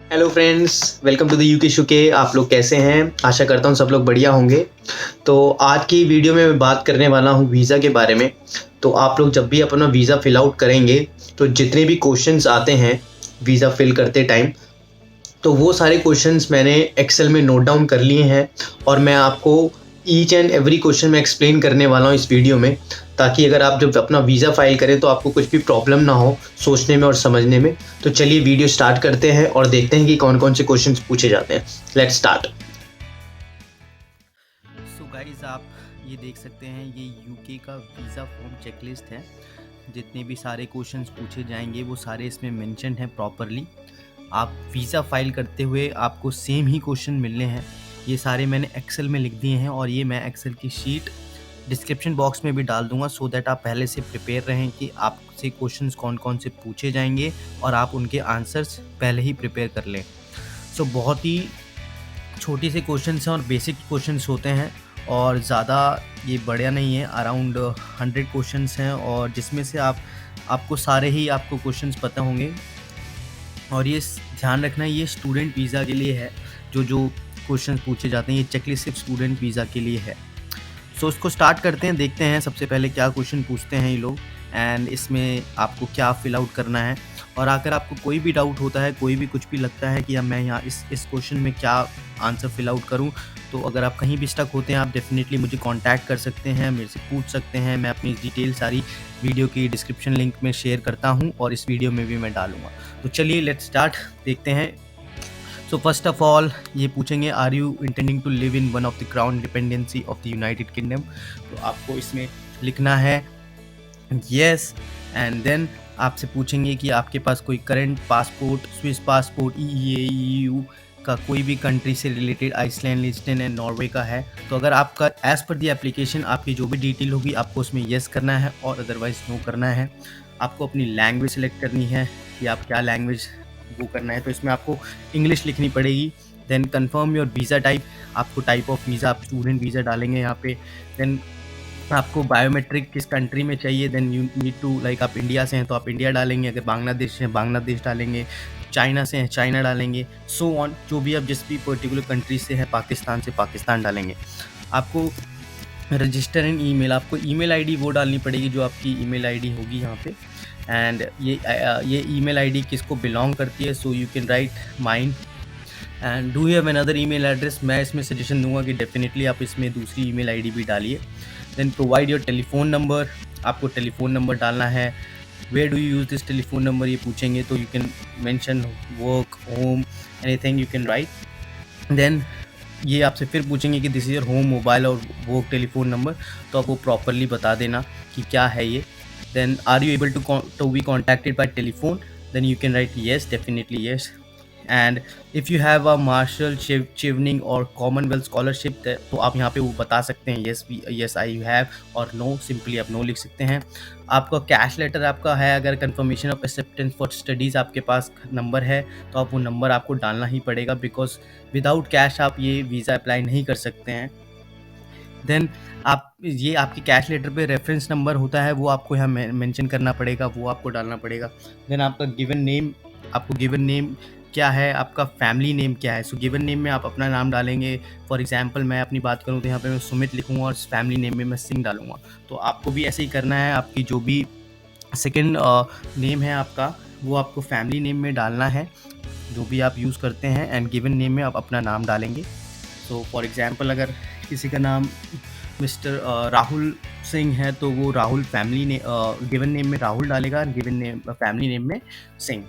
Hello friends, welcome to the UK शुके। आप लोग कैसे हैं? आशा करता हूँ सब लोग बढ़िया होंगे। तो आज की वीडियो में मैं बात करने वाला हूँ वीज़ा के बारे में। तो आप लोग जब भी अपना वीज़ा फिल आउट करेंगे तो जितने भी क्वेश्चंस आते हैं वीज़ा फिल करते टाइम, तो वो सारे क्वेश्चंस मैंने एक्सेल में नोट डाउन कर लिए हैं और मैं आपको ईच एंड एवरी क्वेश्चन में एक्सप्लेन करने वाला हूँ इस वीडियो में, ताकि अगर आप जब अपना वीज़ा फाइल करें तो आपको कुछ भी प्रॉब्लम ना हो सोचने में और समझने में। तो चलिए वीडियो स्टार्ट करते हैं और देखते हैं कि कौन कौन से क्वेश्चन पूछे जाते हैं। Let's start. सो गाइस, आप ये देख सकते हैं, ये यूके का वीज़ा फॉर्म चेकलिस्ट है। जितने भी सारे क्वेश्चंस पूछे जाएंगे वो सारे इसमें मेंशन हैं प्रॉपरली। आप वीज़ा फाइल करते हुए आपको सेम ही क्वेश्चन मिलने हैं। ये सारे मैंने एक्सेल में लिख दिए हैं और ये मैं एक्सेल की शीट डिस्क्रिप्शन बॉक्स में भी डाल दूंगा, सो दैट आप पहले से प्रिपेयर रहें कि आपसे क्वेश्चंस कौन कौन से पूछे जाएंगे और आप उनके आंसर्स पहले ही प्रिपेयर कर लें। सो बहुत ही छोटी से क्वेश्चंस हैं और बेसिक क्वेश्चंस होते हैं और ज़्यादा ये बढ़िया नहीं है। अराउंड 100 क्वेश्चंस हैं और जिसमें से आपको सारे ही आपको क्वेश्चंस पता होंगे। और ये ध्यान रखना, ये स्टूडेंट वीज़ा के लिए है। जो क्वेश्चंस पूछे जाते हैं, ये चेकलिस्ट सिर्फ स्टूडेंट वीज़ा के लिए है। सो इसको स्टार्ट करते हैं, देखते हैं सबसे पहले क्या क्वेश्चन पूछते हैं ये लोग एंड इसमें आपको क्या फिल आउट करना है। और अगर आपको कोई भी डाउट होता है, कोई भी कुछ भी लगता है कि अब मैं यहाँ इस क्वेश्चन में क्या आंसर फिल आउट करूँ, तो अगर आप कहीं भी स्टक होते हैं आप डेफिनेटली मुझे कांटेक्ट कर सकते हैं, मेरे से पूछ सकते हैं। मैं अपनी डिटेल सारी वीडियो की डिस्क्रिप्शन लिंक में शेयर करता हूँ और इस वीडियो में भी मैं डालूँगा। तो चलिए लेट्स स्टार्ट, देखते हैं। सो फर्स्ट ऑफ ऑल ये पूछेंगे, are you intending to live in one of the crown dependency of the United Kingdom. तो आपको इसमें लिखना है येस। एंड देन आपसे पूछेंगे कि आपके पास कोई current passport, Swiss passport, EU का कोई भी कंट्री से रिलेटेड, आइसलैंड, लिechtenstein एंड नॉर्वे का है। तो अगर आपका एज पर दी एप्लीकेशन आपकी जो भी डिटेल होगी आपको उसमें येस करना है और अदरवाइज नो करना है। आपको अपनी लैंग्वेज सेलेक्ट करनी है कि आप क्या लैंग्वेज वो करना है, तो इसमें आपको इंग्लिश लिखनी पड़ेगी। Then confirm your visa type, आपको टाइप ऑफ वीज़ा आप स्टूडेंट वीज़ा डालेंगे यहाँ पे। देन आपको बायोमेट्रिक किस कंट्री में चाहिए, then you need to like आप इंडिया से हैं तो आप इंडिया डालेंगे, अगर बांग्लादेश से हैं बांग्लादेश डालेंगे, चाइना से हैं चाइना डालेंगे, सो ऑन। जो भी आप जिस भी पर्टिकुलर कंट्री से हैं, पाकिस्तान से पाकिस्तान डालेंगे। आपको रजिस्टर इन ईमेल, आपको ईमेल आईडी वो डालनी पड़ेगी जो आपकी ईमेल आईडी होगी यहाँ पे। एंड ये ईमेल आईडी किसको बिलोंग करती है, so you can right mine. And do you have another email address, मैं इसमें सजेशन दूंगा कि डेफिनेटली आप इसमें दूसरी ईमेल आईडी भी डालिए। Then provide your telephone number, आपको टेलीफोन नंबर डालना है। Where do you use this telephone number, ये पूछेंगे तो you can mention work, home, anything you can write. Then ये आपसे फिर पूछेंगे कि this is your home mobile और वर्क टेलीफोन नंबर, तो आपको प्रॉपरली बता देना कि क्या है ये। Then are you able to be contacted by telephone, then you can right yes, definitely yes. And if you have a Marshall Chevening और कॉमनवेल्थ स्कॉलरशिप, तो आप यहाँ पे वो बता सकते हैं येस आई हैव, और नो सिंपली आप नो लिख सकते हैं। आपका कैश लेटर आपका है, अगर confirmation of acceptance for studies आपके पास नंबर है तो आप वो नंबर आपको डालना ही पड़ेगा, बिकॉज विदाउट कैश आप ये वीज़ा अप्लाई नहीं कर सकते हैं। देन आप ये आपकी कैश लेटर पे रेफरेंस नंबर होता है, वो आपको यहाँ मेंशन करना पड़ेगा, वो आपको डालना पड़ेगा। देन आपका गिवन नेम, आपको गिवन नेम क्या है, आपका फैमिली नेम क्या है। सो गिवन नेम में आप अपना नाम डालेंगे। फॉर एग्जांपल मैं अपनी बात करूँ तो यहाँ पे मैं सुमित लिखूँगा और फैमिली नेम में मैं सिंह डालूँगा। तो आपको भी ऐसे ही करना है, आपकी जो भी सेकेंड नेम है आपका, वो आपको फैमिली नेम में डालना है जो भी आप यूज़ करते हैं, एंड गिवन नेम में आप अपना नाम डालेंगे। सो फॉर एग्जांपल अगर किसी का नाम मिस्टर राहुल सिंह है तो वो राहुल फैमिली ने गिवन नेम में राहुल डालेगा, गिवन नेम फैमिली नेम में Singh.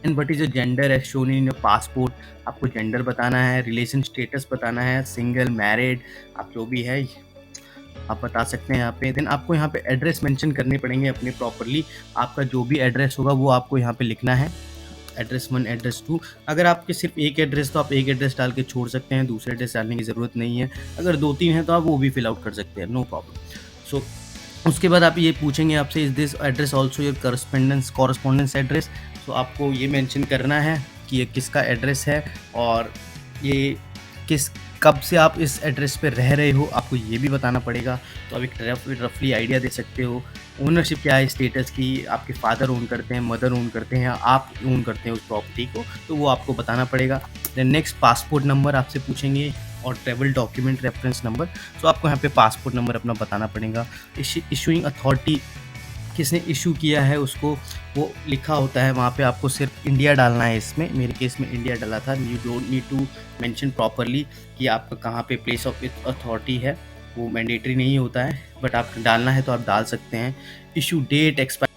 And what is your gender as shown in your passport, आपको जेंडर बताना है, रिलेशन स्टेटस बताना है, सिंगल, मैरिड, आप जो भी है आप बता सकते हैं यहाँ पे। देन आपको यहाँ पे एड्रेस मेंशन करने पड़ेंगे अपने प्रॉपरली, आपका जो भी एड्रेस होगा वो आपको यहाँ पे लिखना है, एड्रेस 1, एड्रेस 2। अगर आपके सिर्फ एक एड्रेस तो आप एक एड्रेस डाल के छोड़ सकते हैं, दूसरे एड्रेस डालने की ज़रूरत नहीं है। अगर 2-3 हैं तो आप वो भी फिल आउट कर सकते हैं, नो प्रॉब्लम। सो उसके बाद आप ये पूछेंगे आपसे, is this address also your correspondence address. तो आपको ये मेंशन करना है कि ये किसका एड्रेस है और ये किस कब से आप इस एड्रेस पे रह रहे हो, आपको ये भी बताना पड़ेगा। तो आप एक रफली आइडिया दे सकते हो। ओनरशिप क्या है स्टेटस की, आपके फादर ओन करते हैं, मदर ओन करते हैं, आप ओन करते हैं उस प्रॉपर्टी को, तो वो आपको बताना पड़ेगा। देन नेक्स्ट पासपोर्ट नंबर आपसे पूछेंगे और ट्रैवल डॉक्यूमेंट रेफरेंस नंबर। तो आपको यहाँ पे पासपोर्ट नंबर अपना बताना पड़ेगा। इशूइंग अथॉरिटी, किसने इशू किया है उसको वो लिखा होता है वहाँ पे, आपको सिर्फ इंडिया डालना है। इसमें मेरे केस में इंडिया डाला था। You don't need to mention properly कि आपका कहाँ पे प्लेस ऑफ अथॉरिटी है, वो मैंडेटरी नहीं होता है, बट आप डालना है तो आप डाल सकते हैं। Issue date, expire.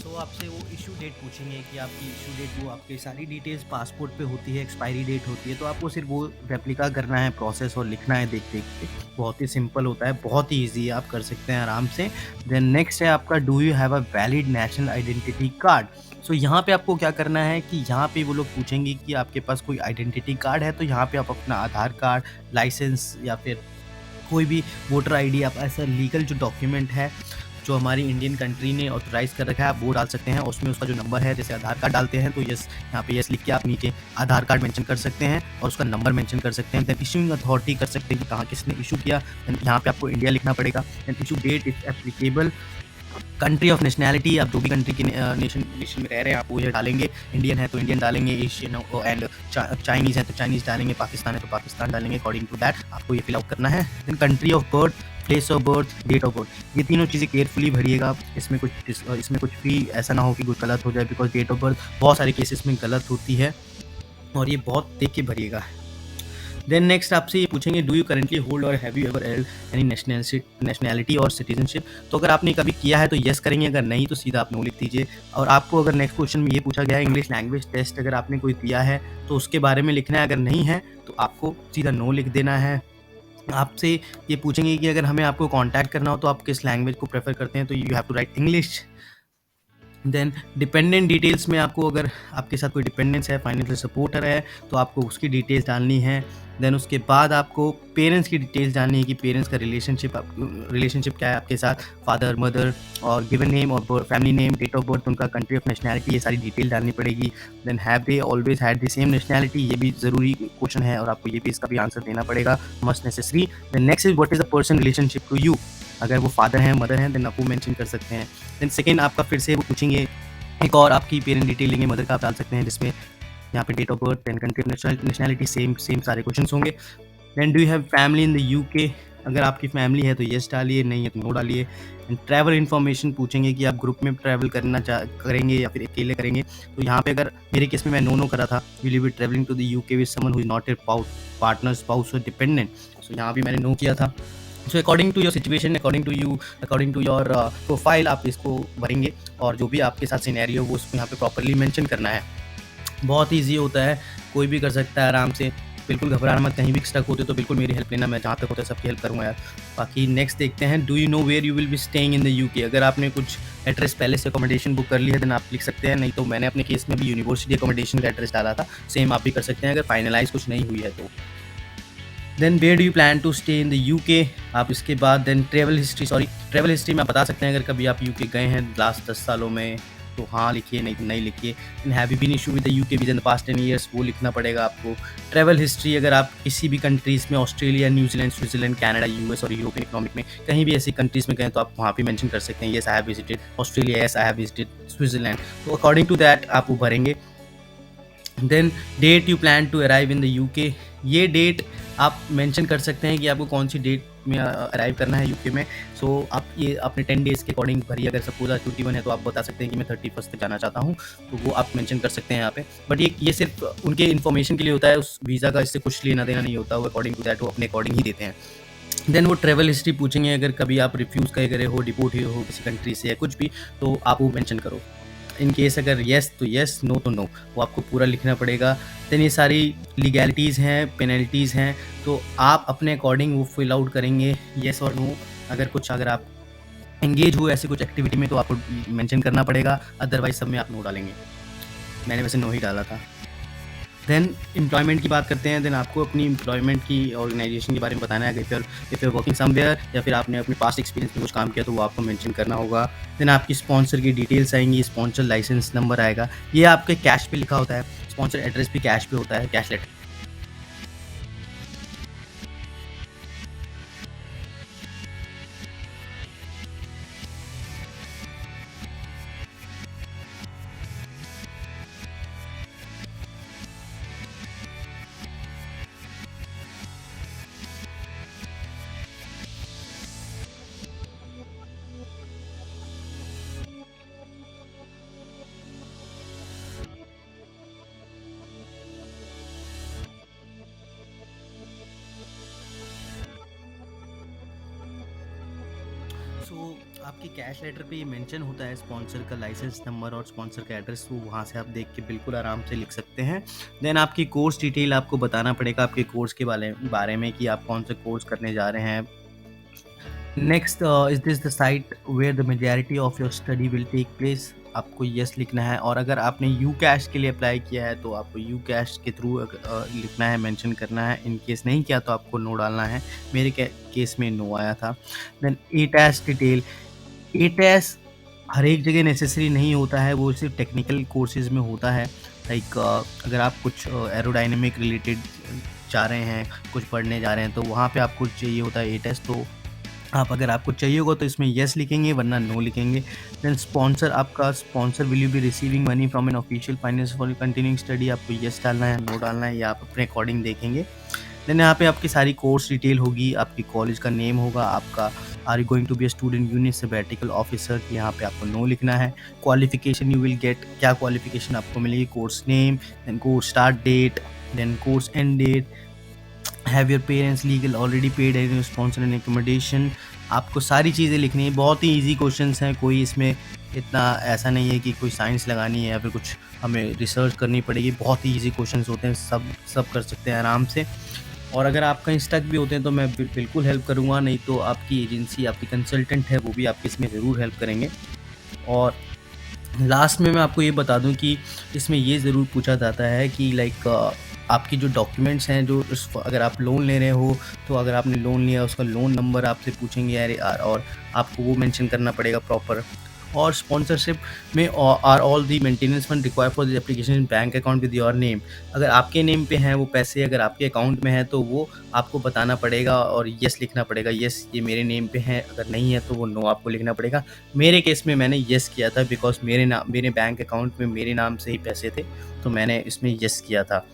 सो आपसे वो इशू डेट पूछेंगे कि आपकी इशू डेट, वो आपकी सारी डिटेल्स पासपोर्ट पे होती है, एक्सपायरी डेट होती है, तो आपको सिर्फ वो रेप्लिका करना है प्रोसेस और लिखना है देख देख के। बहुत ही सिंपल होता है, बहुत ही ईजी है, आप कर सकते हैं आराम से। देन नेक्स्ट है आपका do you have a valid national identity card. So यहाँ पे आपको क्या करना है कि यहाँ पे वो लोग पूछेंगे कि आपके पास कोई आइडेंटिटी कार्ड है, तो यहाँ पे आप अपना आधार कार्ड, लाइसेंस या फिर कोई भी वोटर आईडी, आप ऐसा लीगल जो डॉक्यूमेंट है जो हमारी इंडियन कंट्री ने ऑथराइज़ कर रखा है, आप वो डाल सकते हैं। उसमें उसका जो नंबर है, जैसे आधार कार्ड डालते हैं तो यस, यहाँ पे यस लिख के आप नीचे आधार कार्ड मेंशन कर सकते हैं और उसका नंबर मेंशन कर सकते हैं। देन इशूइंग अथॉरिटी कर सकते हैं कि कहाँ किसने इशू किया। देन यहाँ पे आपको इंडिया लिखना पड़ेगा। Then issue date if applicable, country of nationality, आप जो भी कंट्री के नेशन में रह रहे हैं आप वो ये डालेंगे। इंडियन है तो इंडियन डालेंगे, एशियन एंड चाइनीज़ है तो चाइनीज़ डालेंगे, पाकिस्तान है तो पाकिस्तान डालेंगे। अकॉर्डिंग टू दैट आपको ये फिल आउट करना है। Then country of birth, place of birth, date of birth, ये तीनों चीज़ें केयरफुली भरिएगा आप। इसमें कुछ भी ऐसा ना हो कि कुछ गलत हो जाए, बिकॉज डेट ऑफ बर्थ बहुत सारे केसेस में गलत होती है और ये बहुत देख के भरिएगा। देन नेक्स्ट आपसे ये पूछेंगे डू यू करेंटली होल्ड और have you ever held any nationality और सिटीजनशिप। तो अगर आपने कभी किया है तो यस करेंगे, अगर नहीं तो सीधा आप नो लिख दीजिए। और आपको अगर नेक्स्ट क्वेश्चन में ये पूछा गया है इंग्लिश लैंग्वेज टेस्ट अगर आपने कोई दिया है तो उसके बारे में लिखना है, अगर नहीं है तो आपको सीधा नो लिख देना है। आपसे ये पूछेंगे कि अगर हमें आपको कांटेक्ट करना हो तो आप किस लैंग्वेज को प्रेफर करते हैं, तो you have to write English. Then dependent details में आपको अगर आपके साथ कोई डिपेंडेंस है, फाइनेंशियल सपोर्टर है, तो आपको उसकी डिटेल्स डालनी है। देन उसके बाद आपको पेरेंट्स की डिटेल्स डालनी है कि पेरेंट्स का रिलेशनशिप क्या है आपके साथ, फादर मदर, और गिवन नेम और family name, date of birth, उनका कंट्री ऑफ नेशनैलिटी, ये सारी डिटेल डालनी पड़ेगी। Then have they always had the same nationality, ये भी ज़रूरी क्वेश्चन है और आपको ये भी इसका भी आंसर देना पड़ेगा, must necessary. Then next is what is the person relationship to you, अगर वो फादर हैं मदर हैं देन आप वो मेंशन कर सकते हैं। देन सेकेंड आपका फिर से वो पूछेंगे एक और आपकी पेरेंट डिटेल लेंगे, मदर का आप डाल सकते हैं, जिसमें यहाँ पे date of birth, then country of nationality, same सारे क्वेश्चन होंगे। Then do you have family in the UK, अगर आपकी फैमिली है तो येस डालिए, नहीं है तो नो डालिए। एंड ट्रैवल इन्फॉर्मेशन पूछेंगे कि आप ग्रुप में ट्रैवल करेंगे या फिर अकेले करेंगे, तो यहाँ पे अगर मेरे केस में मैं नो करा था, will you be travelling to the UK with someone who is not your partner, spouse और डिपेंडेंट, सो यहाँ भी मैंने नो किया था। So according to your situation, according to your profile आप इसको भरेंगे और जो भी आपके साथ सिनेरियो वो उसको यहाँ पे प्रॉपरली मेंशन करना है। बहुत ईजी होता है, कोई भी कर सकता है आराम से, बिल्कुल घबराना मत। कहीं भी स्टक होते तो बिल्कुल मेरी हेल्प लेना, मैं जहाँ तक होता है सबकी हेल्प करूँगा यार। बाकी नेक्स्ट देखते हैं, do you know where you will be staying in the UK, अगर आपने कुछ एड्रेस पहले से अकोमोडेशन बुक कर ली है देन आप लिख सकते हैं, नहीं तो मैंने अपने केस में भी यूनिवर्सिटी अकोमोडेशन का एड्रेस डाला था, सेम आप भी कर सकते हैं अगर फाइनलाइज कुछ नहीं हुई है तो। Then where do you plan to stay in the UK, आप इसके बाद देन ट्रैवल हिस्ट्री में आप बता सकते हैं अगर कभी आप यूके गए हैं लास्ट 10 सालों में तो हाँ लिखिए, नहीं तो नहीं लिखिए। Then have you been issue with the UK visa in the past 10 years, वो लिखना पड़ेगा आपको। ट्रैवल हिस्ट्री, अगर आप किसी भी कंट्रीज़ में, Australia, New Zealand, Switzerland, Canada, US और यूरोपियन इकोनॉमिक में कहीं भी ऐसी कंट्रीज़ में गए तो आप वहाँ पे मेंशन कर सकते हैं, yes I have visited Australia, yes I have visited Switzerland, तो अकॉर्डिंग टू दैट आप वो भरेंगे। Then date you plan to arrive in the UK, ये डेट आप मेंशन कर सकते हैं कि आपको कौन सी डेट में अराइव करना है यूके में। सो आप ये अपने 10 डेज़ के अकॉर्डिंग भरिए, अगर सपोज आज 21 है तो आप बता सकते हैं कि मैं 31 तक जाना चाहता हूँ, तो वो आप मेंशन कर सकते हैं यहाँ पे। बट ये सिर्फ उनके इन्फॉर्मेशन के लिए होता है, उस वीज़ा का इससे कुछ लेना देना नहीं होता, वो अकॉर्डिंग टू दैट वो अपने अकॉर्डिंग ही देते हैं। देन वो ट्रैवल हिस्ट्री पूछेंगे, अगर कभी आप रिफ्यूज़ करे हो, डिपोर्ट हुए हो किसी कंट्री से या कुछ भी, तो आप वो मेंशन करो। इन केस अगर येस तो येस, नो तो नो, वो आपको पूरा लिखना पड़ेगा। देन ये सारी लीगैलिटीज़ हैं, पेनल्टीज़ हैं, तो आप अपने अकॉर्डिंग वो फिल आउट करेंगे येस और नो। अगर आप एंगेज हुए ऐसी कुछ एक्टिविटी में तो आपको मेंशन करना पड़ेगा, अदरवाइज सब में आप नो डालेंगे। मैंने वैसे नो ही डाला था। देन एम्प्लॉयमेंट की बात करते हैं। देन आपको अपनी एम्प्लॉयमेंट की ऑर्गेनाइजेशन के बारे में बताना है। इफ़ यू वर्किंग समवेयर या फिर आपने अपने पास्ट एक्सपीरियंस में कुछ काम किया तो वो आपको मेंशन करना होगा। देन आपकी स्पॉन्सर की डिटेल्स आएंगी, स्पॉन्सर लाइसेंस नंबर आएगा, ये आपके कैश पे लिखा होता है। स्पॉन्सर एड्रेस भी कैश पे होता है, कैश लेटर। सो आपके कैश लेटर पे ये मेंशन होता है स्पॉन्सर का लाइसेंस नंबर और स्पॉन्सर का एड्रेस, तो वहाँ से आप देख के बिल्कुल आराम से लिख सकते हैं। देन आपकी कोर्स डिटेल आपको बताना पड़ेगा, आपके कोर्स के बारे में कि आप कौन से कोर्स करने जा रहे हैं। Next, is this the site where the majority of your study will take place, आपको यस लिखना है। और अगर आपने यू कैश के लिए अप्लाई किया है तो आपको यू कैश के थ्रू लिखना है, मेंशन करना है। इन केस नहीं किया तो आपको नो डालना है। मेरे केस में नो आया था। देन ए टैस डिटेल, ए टैस हर एक जगह नेसेसरी नहीं होता है, वो सिर्फ टेक्निकल कोर्सेज में होता है। लाइक अगर आप कुछ एरोडायनेमिक रिलेटेड जा रहे हैं, कुछ पढ़ने जा रहे हैं, तो वहाँ पे आपको चाहिए होता है ए टेस्ट। तो आप अगर आपको चाहिए होगा तो इसमें येस लिखेंगे, वरना नो लिखेंगे। देन स्पॉन्सर, आपका sponsor will you be receiving money from an official finance for continuing study, आपको येस डालना है, नो डालना है, या आप अपने अकॉर्डिंग देखेंगे। देन यहाँ पे आपकी सारी कोर्स डिटेल होगी, आपकी कॉलेज का नेम होगा, आपका are you going to be a student unit sabbatical officer, यहाँ पे आपको नो लिखना है। क्वालिफिकेशन यू विल गेट, क्या क्वालिफिकेशन आपको मिलेगी, course name, then course start date, then course end date, have your parents legal already paid any sponsor and accommodation, आपको सारी चीज़ें लिखनी है। बहुत ही इजी क्वेश्चंस हैं, कोई इसमें इतना ऐसा नहीं है कि कोई साइंस लगानी है या फिर कुछ हमें रिसर्च करनी पड़ेगी। बहुत ही इजी क्वेश्चंस होते हैं, सब कर सकते हैं आराम से। और अगर आप कहीं स्टक भी होते हैं तो मैं बिल्कुल हेल्प करूँगा, नहीं तो आपकी एजेंसी, आपकी कंसल्टेंट है, वो भी आपकी इसमें ज़रूर हेल्प करेंगे। और लास्ट में मैं आपको ये बता दूं कि इसमें ये ज़रूर पूछा जाता है कि लाइक आपकी जो डॉक्यूमेंट्स हैं, जो अगर आप लोन ले रहे हो तो अगर आपने लोन लिया उसका लोन नंबर आपसे पूछेंगे यार, और आपको वो मेंशन करना पड़ेगा प्रॉपर। और स्पॉन्सरशिप में are all the maintenance fund required for the application in bank account with your name, अगर आपके नेम पे हैं वो पैसे, अगर आपके अकाउंट में है तो वो आपको बताना पड़ेगा और यस लिखना पड़ेगा, यस ये मेरे नेम पे है। अगर नहीं है तो वो नो आपको लिखना पड़ेगा। मेरे केस में मैंने यस किया था, बिकॉज मेरे बैंक अकाउंट में मेरे नाम से ही पैसे थे, तो मैंने इसमें यस किया था।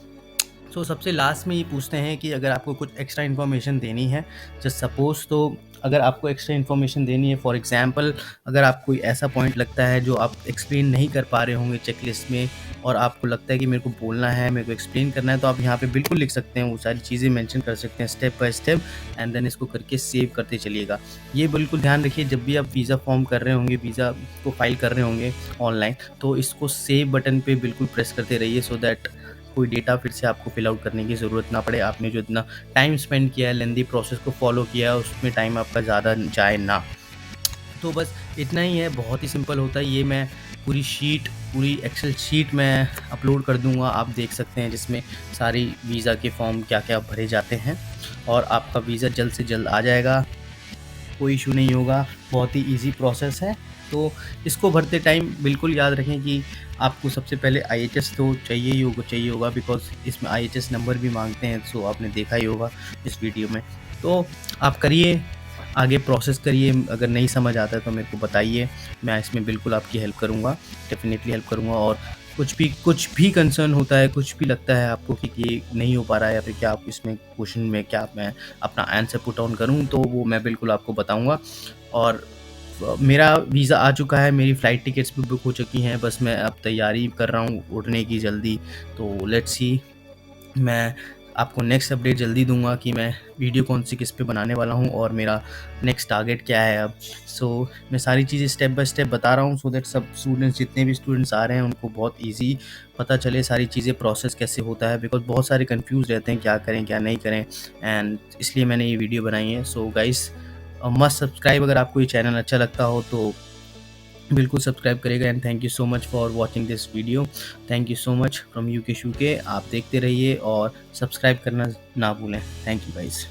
तो सबसे लास्ट में ये पूछते हैं कि अगर आपको कुछ एक्स्ट्रा इन्फॉर्मेशन देनी है, जस्ट सपोज, तो अगर आपको एक्स्ट्रा इन्फॉर्मेशन देनी है, फॉर एग्जांपल अगर आपको कोई ऐसा पॉइंट लगता है जो आप एक्सप्लेन नहीं कर पा रहे होंगे चेकलिस्ट में, और आपको लगता है कि मेरे को बोलना है, मेरे को एक्सप्लेन करना है, तो आप यहाँ पे बिल्कुल लिख सकते हैं, वो सारी चीज़ें मेंशन कर सकते हैं step by step, and then इसको करके सेव करते चलिएगा। ये बिल्कुल ध्यान रखिए, जब भी आप वीज़ा फॉर्म कर रहे होंगे, वीज़ा को फाइल कर रहे होंगे ऑनलाइन, तो इसको सेव बटन पर बिल्कुल प्रेस करते रहिए, सो दैट कोई डेटा फिर से आपको फिल आउट करने की ज़रूरत ना पड़े। आपने जो इतना टाइम स्पेंड किया है, लेंदी प्रोसेस को फॉलो किया है, उसमें टाइम आपका ज़्यादा जाए ना। तो बस इतना ही है, बहुत ही सिंपल होता है। ये मैं पूरी एक्सेल शीट मैं अपलोड कर दूंगा, आप देख सकते हैं, जिसमें सारी वीज़ा के फॉर्म क्या क्या भरे जाते हैं, और आपका वीज़ा जल्द से जल्द आ जाएगा, कोई इशू नहीं होगा। बहुत ही इजी प्रोसेस है। तो इसको भरते टाइम बिल्कुल याद रखें कि आपको सबसे पहले IHS तो चाहिए होगा, बिकॉज इसमें IHS नंबर भी मांगते हैं, सो आपने देखा ही होगा इस वीडियो में। तो आप करिए, आगे प्रोसेस करिए, अगर नहीं समझ आता है तो मेरे को बताइए, मैं इसमें बिल्कुल आपकी हेल्प करूँगा, डेफिनेटली हेल्प करूँगा। और कुछ भी कंसर्न होता है, कुछ भी लगता है आपको कि ये नहीं हो पा रहा है, या फिर क्या आप इसमें क्वेश्चन में क्या मैं अपना आंसर पुट ऑन करूँ, तो वो मैं बिल्कुल आपको बताऊँगा। और मेरा वीज़ा आ चुका है, मेरी फ़्लाइट टिकट्स भी बुक हो चुकी हैं, बस मैं अब तैयारी कर रहा हूँ उड़ने की जल्दी। तो लेट्स सी, मैं आपको नेक्स्ट अपडेट जल्दी दूंगा कि मैं वीडियो कौन सी किस पे बनाने वाला हूँ और मेरा नेक्स्ट टारगेट क्या है अब। सो मैं सारी चीज़ें स्टेप बाय स्टेप बता रहा हूँ, सो दैट सब स्टूडेंट्स, जितने भी स्टूडेंट्स आ रहे हैं, उनको बहुत ईजी पता चले सारी चीज़ें, प्रोसेस कैसे होता है, बिकॉज बहुत सारे कंफ्यूज रहते हैं क्या करें क्या नहीं करें, एंड इसलिए मैंने ये वीडियो बनाई है। सो गाइस, मस्ट सब्सक्राइब अगर आपको ये चैनल अच्छा लगता हो तो बिल्कुल सब्सक्राइब करेगा। And thank you so much for watching this video. Thank you so much from UK शूके। आप देखते रहिए और सब्सक्राइब करना ना भूलें। Thank you guys.